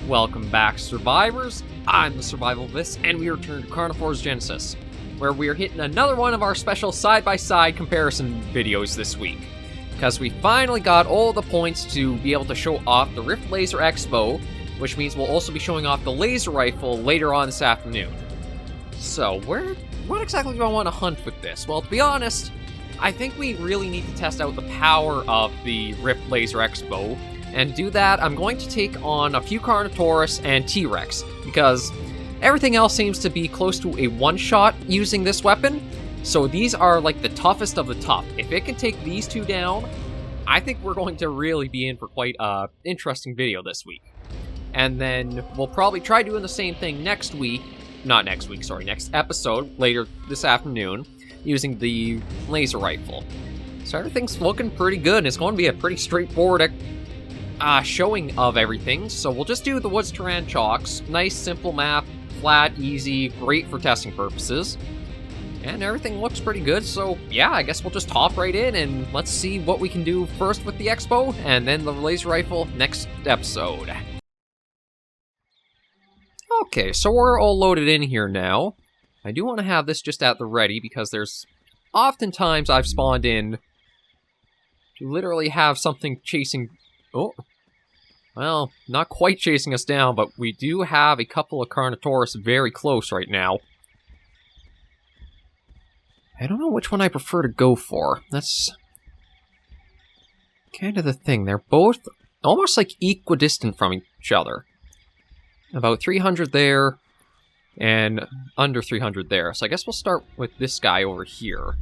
Welcome back, survivors. I'm the Survivalvis, and we return to Carnivoresgenesis, where we are hitting another one of our special side-by-side comparison videos this week. Because we finally got all the points to be able to show off the Rift Laser Expo, which means we'll also be showing off the laser rifle later on this afternoon. So, what exactly do I want to hunt with this? Well, to be honest, I think we really need to test out the power of the Rift Laser Expo. And to do that, I'm going to take on a few Carnivores and T-Rex, because everything else seems to be close to a one-shot using this weapon, so these are like the toughest of the tough. If it can take these two down, I think we're going to really be in for quite an interesting video this week. And then we'll probably try doing the same thing next episode, later this afternoon, using the laser rifle. So everything's looking pretty good, and it's going to be a pretty straightforward showing of everything, so we'll just do the Woods Terran Chalks. Nice, simple map, flat, easy, great for testing purposes. And everything looks pretty good, so yeah, I guess we'll just hop right in and let's see what we can do first with the Expo, and then the laser rifle next episode. Okay, so we're all loaded in here now. I do want to have this just at the ready, because there's oftentimes I've spawned in to literally have something chasing... Oh, well, not quite chasing us down, but we do have a couple of Carnivores very close right now. I don't know which one I prefer to go for. That's kind of the thing. They're both almost like equidistant from each other. About 300 there, and under 300 there. So I guess we'll start with this guy over here.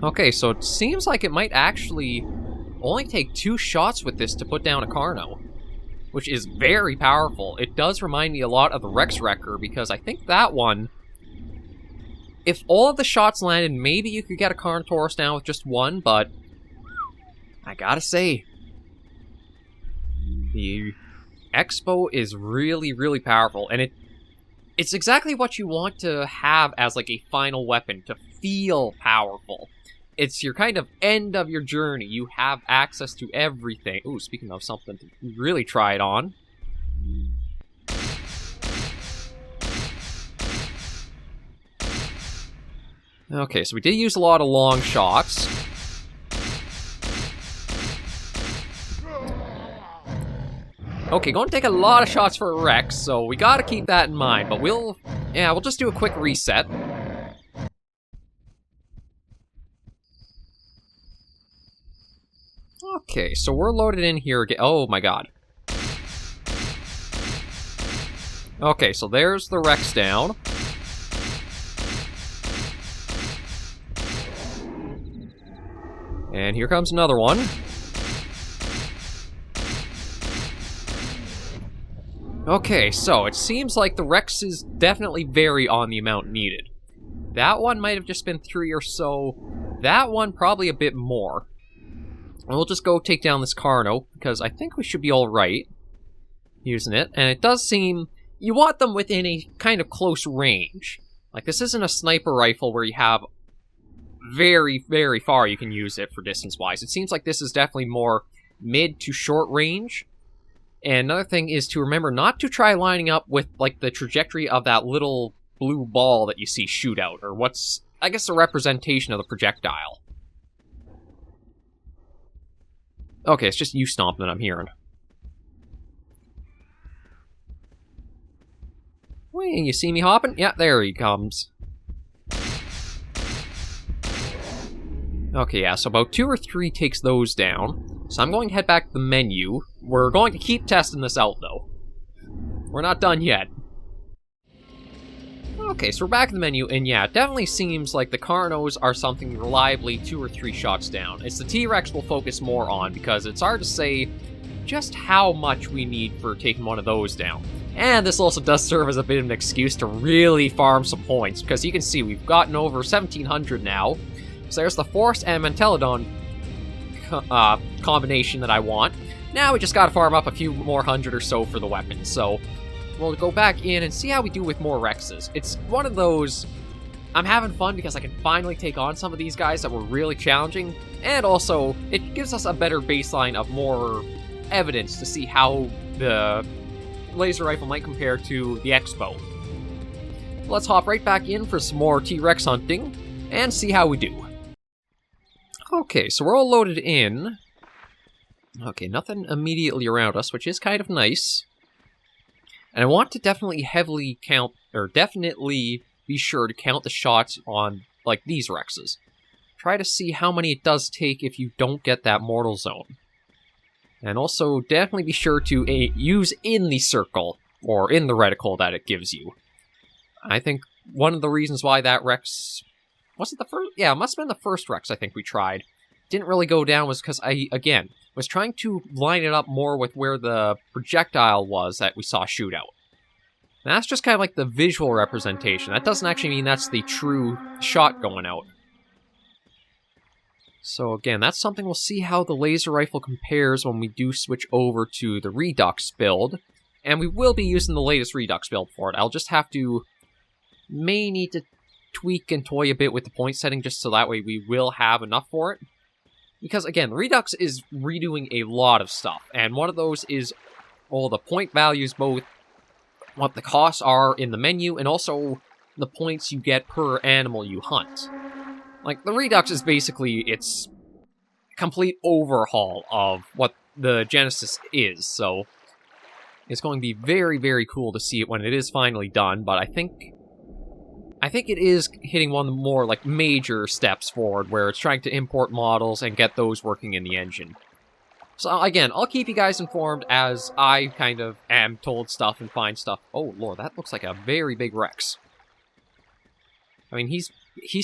Okay, so it seems like it might actually only take 2 shots with this to put down a Carno, which is very powerful. It does remind me a lot of the Rex Wrecker, because I think that one, if all of the shots landed, maybe you could get a Carnivores down with just one, but I gotta say, the Expo is really, really powerful, and it's exactly what you want to have as like a final weapon, to feel powerful. It's your kind of end of your journey. You have access to everything. Ooh, speaking of something to really try it on. Okay, so we did use a lot of long shots. Okay, going to take a lot of shots for a Rex, so we gotta keep that in mind, but we'll just do a quick reset. Okay, so we're loaded in here again. Oh my god. Okay, so there's the Rex down. And here comes another one. Okay, so it seems like the Rexes definitely vary on the amount needed. That one might have just been 3 or so. That one probably a bit more. And we'll just go take down this Carno, because I think we should be alright using it. And it does seem... you want them within a kind of close range. Like, this isn't a sniper rifle where you have very, very far you can use it for distance-wise. It seems like this is definitely more mid to short range. And another thing is to remember not to try lining up with, like, the trajectory of that little blue ball that you see shoot out, or what's, I guess, a representation of the projectile. Okay, it's just you stomping that I'm hearing. Wait, you see me hopping? Yeah, there he comes. Okay, yeah, so about 2 or 3 takes those down. So I'm going to head back to the menu. We're going to keep testing this out, though. We're not done yet. Okay, so we're back in the menu, and yeah, it definitely seems like the Carnos are something reliably 2 or 3 shots down. It's the T-Rex we'll focus more on, because it's hard to say just how much we need for taking one of those down. And this also does serve as a bit of an excuse to really farm some points, because you can see we've gotten over 1,700 now. So there's the Force and Mantelodon combination that I want. Now we just gotta farm up a few more 100 or so for the weapons, so we'll go back in and see how we do with more Rexes. It's one of those I'm having fun because I can finally take on some of these guys that were really challenging, and also it gives us a better baseline of more evidence to see how the laser rifle might compare to the X-Bow. Let's hop right back in for some more T-Rex hunting and see how we do. Okay, so we're all loaded in. Okay, nothing immediately around us, which is kind of nice. And I want to definitely definitely be sure to count the shots on, like, these Rexes. Try to see how many it does take if you don't get that mortal zone. And also, definitely be sure to use in the circle, or in the reticle that it gives you. I think one of the reasons why that Rex... Was it the first? Yeah, it must have been the first Rex I think we tried. Didn't really go down was because I, again, was trying to line it up more with where the projectile was that we saw shoot out. And that's just kind of like the visual representation. That doesn't actually mean that's the true shot going out. So again, that's something we'll see how the laser rifle compares when we do switch over to the Redux build. And we will be using the latest Redux build for it. I'll just have to... may need to tweak and toy a bit with the point setting just so that way we will have enough for it. Because again, Redux is redoing a lot of stuff. And one of those is all the point values, both what the costs are in the menu and also the points you get per animal you hunt. Like, the Redux is basically its complete overhaul of what the Genesis is, so it's going to be very, very cool to see it when it is finally done, but I think it is hitting one of the more, like, major steps forward, where it's trying to import models and get those working in the engine. So, again, I'll keep you guys informed as I kind of am told stuff and find stuff. Oh, Lord, that looks like a very big Rex. I mean, he's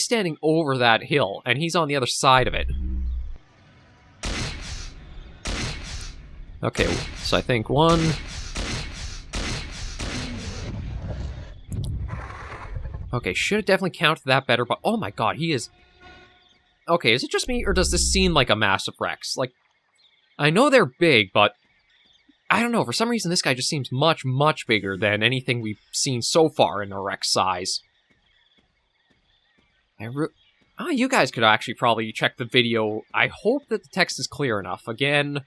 standing over that hill, and he's on the other side of it. Okay, so I think one... Okay, should have definitely counted that better, but oh my god, he is... Okay, is it just me, or does this seem like a massive Rex? Like, I know they're big, but I don't know, for some reason this guy just seems much, much bigger than anything we've seen so far in a Rex size. You guys could actually probably check the video. I hope that the text is clear enough. Again,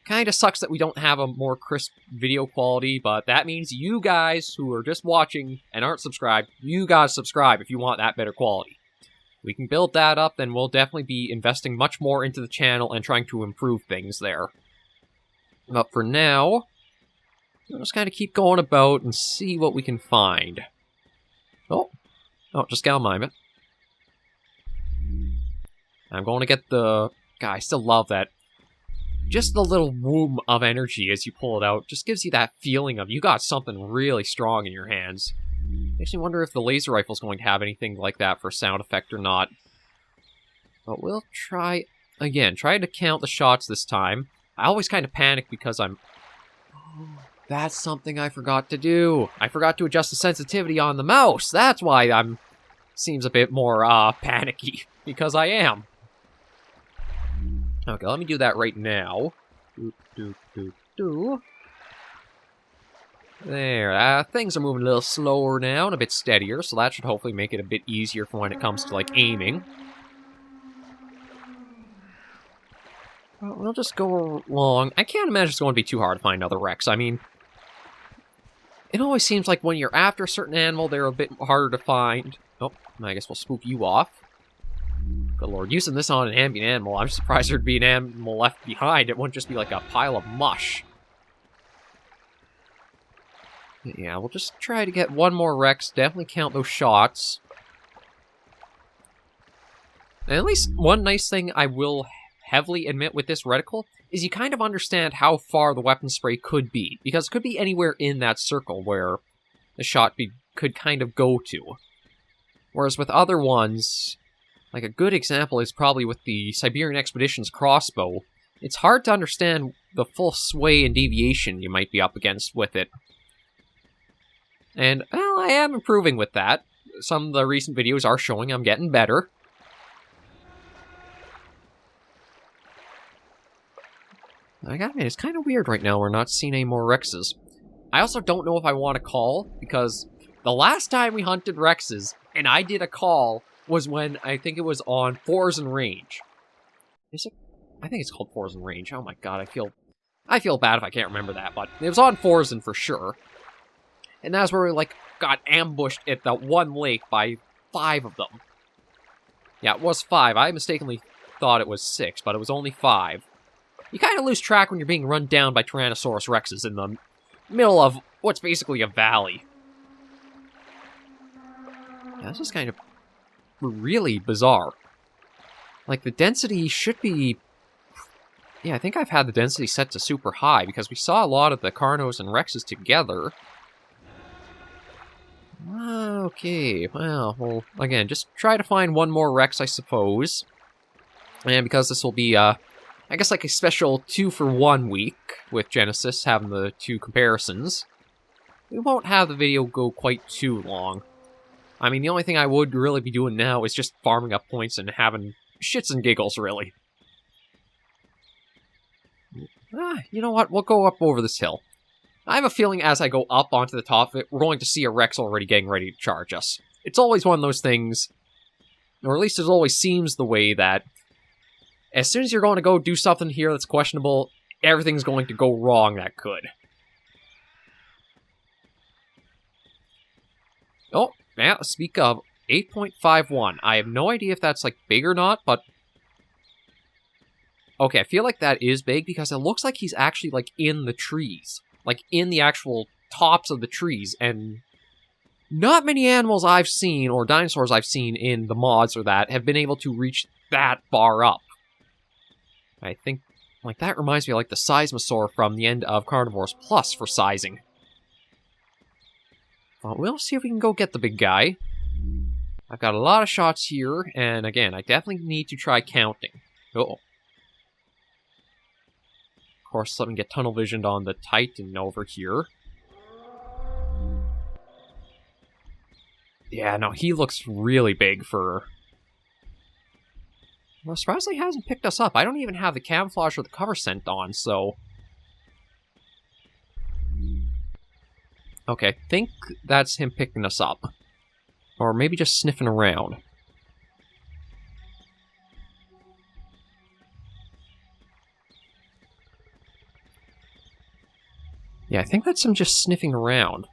kind of sucks that we don't have a more crisp video quality, but that means you guys who are just watching and aren't subscribed, you guys subscribe if you want that better quality. We can build that up, then we'll definitely be investing much more into the channel and trying to improve things there. But for now, we'll just kind of keep going about and see what we can find. Oh, just get on mine, it. I'm going to get the... God, I still love that. Just the little womb of energy as you pull it out just gives you that feeling of you got something really strong in your hands. Makes me wonder if the laser rifle's going to have anything like that for sound effect or not. But we'll try... Again, try to count the shots this time. I always kind of panic because I'm... That's something I forgot to do. I forgot to adjust the sensitivity on the mouse. That's why I'm... Seems a bit more, panicky. Because I am. Okay, let me do that right now. There, things are moving a little slower now and a bit steadier, so that should hopefully make it a bit easier for when it comes to, like, aiming. Well, we'll just go along. I can't imagine it's going to be too hard to find another Rex. I mean, it always seems like when you're after a certain animal, they're a bit harder to find. Oh, I guess we'll spook you off. Good lord, using this on an ambient animal, I'm surprised there'd be an animal left behind. It wouldn't just be like a pile of mush. Yeah, we'll just try to get one more Rex, definitely count those shots. And at least one nice thing I will heavily admit with this reticle is you kind of understand how far the weapon spray could be, because it could be anywhere in that circle where the shot could kind of go to. Whereas with other ones, like a good example is probably with the Siberian Expedition's crossbow, it's hard to understand the full sway and deviation you might be up against with it. And, well, I am improving with that. Some of the recent videos are showing I'm getting better. I gotta admit, it's kind of weird right now we're not seeing any more Rexes. I also don't know if I want to call, because the last time we hunted Rexes, and I did a call was when I think it was on Fours and Range. Is it? I think it's called Fours and Range. Oh my god, I feel bad if I can't remember that, but it was on Fours and for sure. And that's where we, like, got ambushed at that one lake by 5 of them. Yeah, it was 5. I mistakenly thought it was 6, but it was only 5. You kind of lose track when you're being run down by Tyrannosaurus Rexes in the middle of what's basically a valley. Yeah, this is kind of really bizarre. Like, the density should be... Yeah, I think I've had the density set to super high, because we saw a lot of the Carnos and Rexes together. Okay, well, again, just try to find one more Rex, I suppose. And because this will be, I guess like a special 2-for-1 week, with Genesis having the 2 comparisons, we won't have the video go quite too long. I mean, the only thing I would really be doing now is just farming up points and having shits and giggles, really. You know what? We'll go up over this hill. I have a feeling as I go up onto the top of it, we're going to see a Rex already getting ready to charge us. It's always one of those things, or at least it always seems the way that as soon as you're going to go do something here that's questionable, everything's going to go wrong that could. Oh, yeah, speak of 8.51. I have no idea if that's, like, big or not, but... Okay, I feel like that is big because it looks like he's actually, like, in the trees. Like, in the actual tops of the trees, and not many animals I've seen, or dinosaurs I've seen in the mods or that, have been able to reach that far up. I think, like, that reminds me of, like, the Seismosaur from the end of Carnivores Plus for sizing. Well, we'll see if we can go get the big guy. I've got a lot of shots here, and again, I definitely need to try counting. Uh-oh. Of course, let me get tunnel visioned on the Titan over here. Yeah, no, he looks really big for... Well, surprisingly, he hasn't picked us up. I don't even have the camouflage or the cover scent on, so... Okay, I think that's him picking us up. Or maybe just sniffing around. Yeah, I think that's him just sniffing around.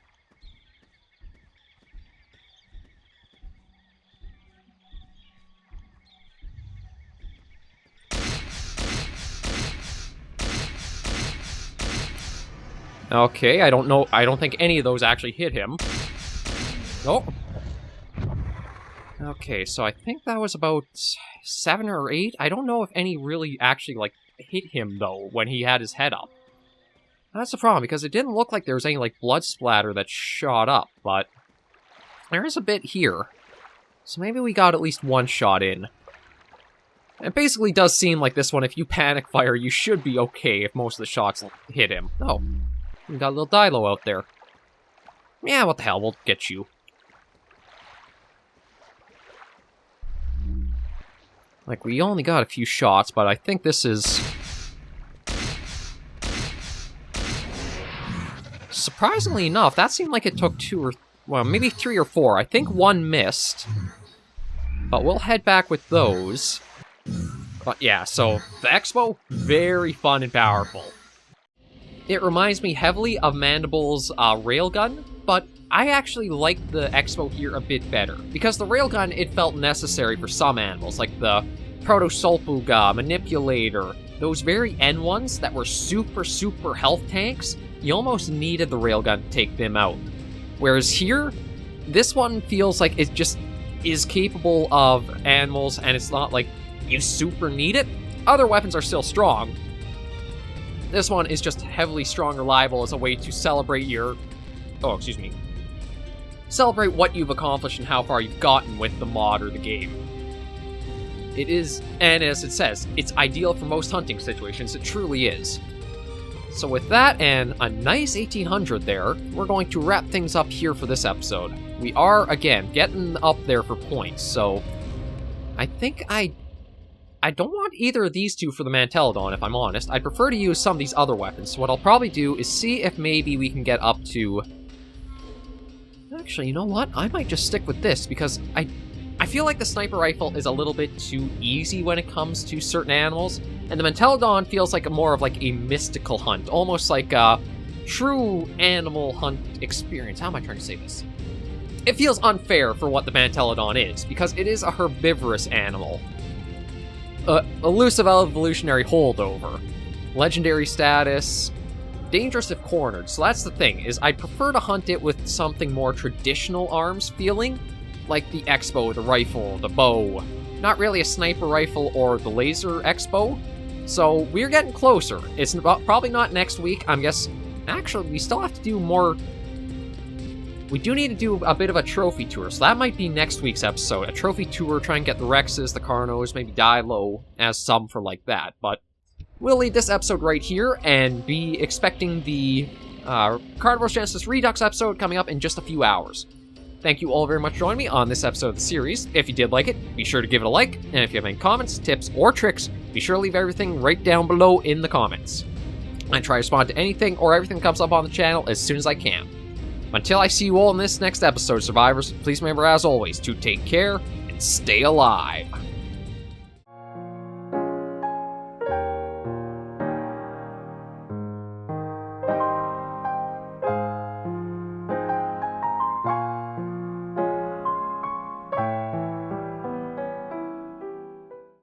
Okay, I don't know. I don't think any of those actually hit him. Oh. Okay, so I think that was about 7 or 8. I don't know if any really actually, like, hit him, though, when he had his head up. That's the problem, because it didn't look like there was any, like, blood splatter that shot up, but there is a bit here. So maybe we got at least one shot in. It basically does seem like this one, if you panic fire, you should be okay if most of the shots hit him. Oh, we got a little Dilo out there. Yeah, what the hell, we'll get you. Like, we only got a few shots, but I think this is... Surprisingly enough, that seemed like it took 2 or... Well, maybe 3 or 4. I think 1 missed. But we'll head back with those. But yeah, so the Expo, very fun and powerful. It reminds me heavily of Mandible's railgun, but I actually like the Expo here a bit better. Because the railgun, it felt necessary for some animals, like the Protosulfuga, Manipulator, those very end ones that were super, super health tanks. You almost needed the railgun to take them out. Whereas here, this one feels like it just is capable of animals, and it's not like you super need it. Other weapons are still strong. This one is just heavily strong, reliable as a way to celebrate your... Oh, excuse me. Celebrate what you've accomplished and how far you've gotten with the mod or the game. It is, and as it says, it's ideal for most hunting situations. It truly is. So with that and a nice 1800 there, we're going to wrap things up here for this episode. We are, again, getting up there for points, so I think I don't want either of these two for the Mantelodon, if I'm honest. I'd prefer to use some of these other weapons, so what I'll probably do is see if maybe we can get up to... Actually, you know what? I might just stick with this, because I feel like the sniper rifle is a little bit too easy when it comes to certain animals, and the Mantelodon feels like more of like a mystical hunt, almost like a true animal hunt experience. How am I trying to say this? It feels unfair for what the Mantelodon is, because it is a herbivorous animal. Elusive evolutionary holdover. Legendary status. Dangerous if cornered. So that's the thing, is I'd prefer to hunt it with something more traditional arms feeling, like the X-bow, the rifle, the bow. Not really a sniper rifle or the laser X-bow. So we're getting closer. It's probably not next week. I'm guessing. Actually, we still have to do more. We do need to do a bit of a trophy tour, so that might be next week's episode. A trophy tour, try and get the Rexes, the Carnos, maybe die low as some for like that. But we'll leave this episode right here and be expecting the Carnivoresgenesis Redux episode coming up in just a few hours. Thank you all very much for joining me on this episode of the series. If you did like it, be sure to give it a like, and if you have any comments, tips, or tricks, be sure to leave everything right down below in the comments. I try to respond to anything or everything that comes up on the channel as soon as I can. Until I see you all in this next episode, survivors, please remember as always to take care and stay alive.